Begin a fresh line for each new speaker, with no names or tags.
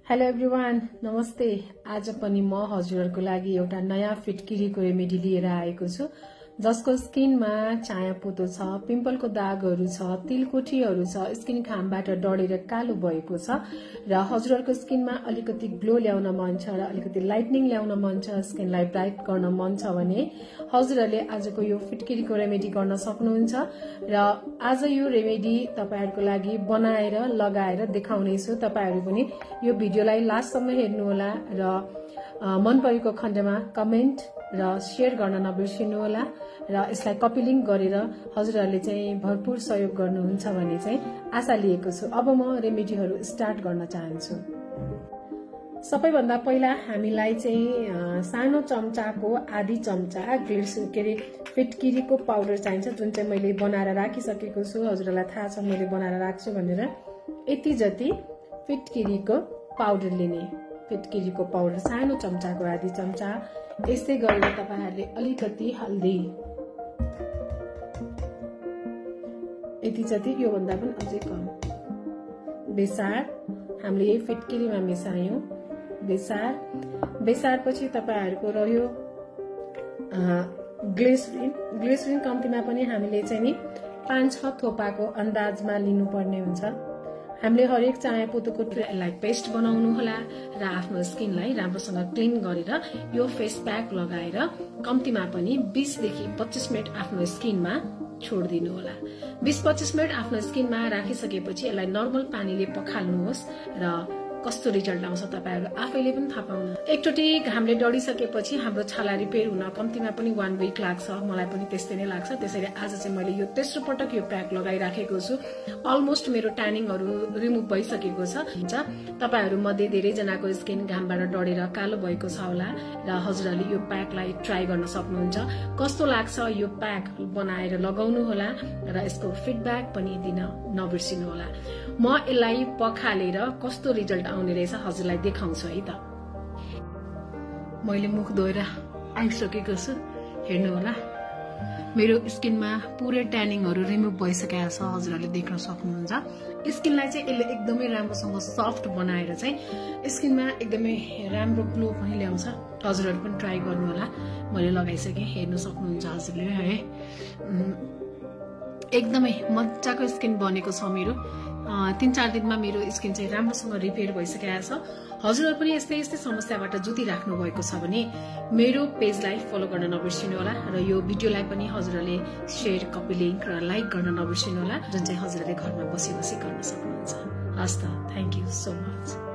Hello everyone, नमस्ते। आज पनि म हजुरहरुको लागि एउटा नयाँ फिटकिरीको रेमेडी लिएर आएको छु, जसको स्किनमा चायापोतो छ, पिम्पलको दागहरू छ, तिलकोठीहरू छ, स्किन घामबाट डढेर कालो भएको छ र हजुरहरुको स्किनमा अलिकति ग्लो ल्याउन मन छ र अलिकति लाइटनिङ ल्याउन मन छ, स्किनलाई ब्राइट गर्न मन छ भने हजुरहरुले आजको यो फिटकिरीको रेमेडी गर्न सक्नुहुन्छ र आज यो रेमेडी तपाईहरुको लागि बनाएर लगाएर देखाउने छु। तपाईहरु पनि यो भिडियोलाई लास्टसम्म हेर्नु होला र मन परेको खण्डमा कमेन्ट र शेयर गर्न नबिर्सिनु होला र यसलाई कपी लिंक गरेर हजुरहरुले चाहिँ भरपूर सहयोग गर्नुहुन्छ भन्ने चाहिँ आशा लिएको छु। अब म रेमेडीहरु स्टार्ट गर्न चाहन्छु। सबैभन्दा पहिला हामीलाई चाहिँ सानो चम्चाको आधी चम्चा फिटकिरीको पाउडर चाहिन्छ, जुन चाहिँ मैले बनाएर राखिसकेको छु। हजुरहरुलाई थाहा छ मैले बनाएर राख्छु भनेर। यति जति फिटकिरीको पाउडर लिने, फिटकिरीको पाउडर सानो चम्चाको आधी चम्चा। यस्तै गरेर तपाईहरुले अलिकति हल्दी, यति जति, यो भन्दा पनि अझै कम। बेसार हामीले यही फिटकिरीमा मिसायौं। बेसारपछि तपाईहरुको रह्यो ग्लिसरिन कम्तीमा पनि हामीले चाहिँ नि 5-6 थोपाको अन्दाजमा लिनुपर्ने हुन्छ। हामीले हरेक चायापोतोको यसलाई पेस्ट बनाउनु होला र आफ्नो स्किनलाई राम्रोसँग क्लिन गरेर यो फेस प्याक लगाएर कम्तीमा पनि 20 देखि 25 मिनेट आफ्नो स्किनमा छोड्दिनु होला। 20-25 मिनेट आफ्नो स्किनमा राखिसकेपछि यसलाई नर्मल पानीले पखाल्नुहोस् र कस्तो रिजल्ट आउँछ तपाईहरु आफैले पनि थाहा पाउनु। एकचोटी घामले डढिसकेपछि हाम्रो छाला रिपेयर हुन कम्तीमा पनि 1 वीक लाग्छ। मलाई पनि त्यस्तै नै लाग्छ। त्यसैले आज चाहिँ मैले यो तेस्रो पटक यो प्याक लगाइराखेको छु। अलमोस्ट मेरो ट्यानिङहरु रिमुभ भइसकेको छ। तपाईहरु मध्ये धेरै जनाको स्किन घामबाट डढेर कालो भएको छ होला र हजुरहरुले यो प्याकलाई ट्राई गर्न सक्नुहुन्छ। कस्तो लाग्छ यो प्याक बनाएर लगाउनु होला र यसको फिडब्याक पनि दिन नबिर्सिनु होला। म यसलाई पखालेर कस्तो रिजल्ट आउने रहेछ हजुरलाई देखाउँछु है त। मैले मुख धोएर आइसकेको छु, हेर्नु होला। मेरो स्किनमा पुरै ट्यानिङहरु रिमुभ भइसकेको छ, हजुरहरुले देख्न सक्नुहुन्छ। स्किनलाई चाहिँ यसले एकदमै राम्रोसँग सफ्ट बनाएर चाहिँ स्किनमा एकदमै राम्रो ग्लो पनि ल्याउँछ। हजुरहरु पनि ट्राई गर्नु होला। मैले लगाइसके, हेर्न सक्नुहुन्छ हजुरले है। एकदमै मज्जाको स्किन बनेको छ मेरो। 3-4 दिनमा मेरो स्किन चाहिँ राम्रोसँग रिपेयर भइसकेको छ। हजुरहरु पनि यस्तै समस्याबाट जुधिराख्नु भएको छ भने मेरो पेजलाई फलो गर्न नबिर्सिनु होला र यो भिडियोलाई पनि हजुरहरुले शेयर, कपी लिंक र लाइक गर्न नबिर्सिनु होला, जुन चाहिँ हजुरहरुले घरमा बसी गर्न सक्नुहुन्छ। हस् त, थ्यांक यू सो मच।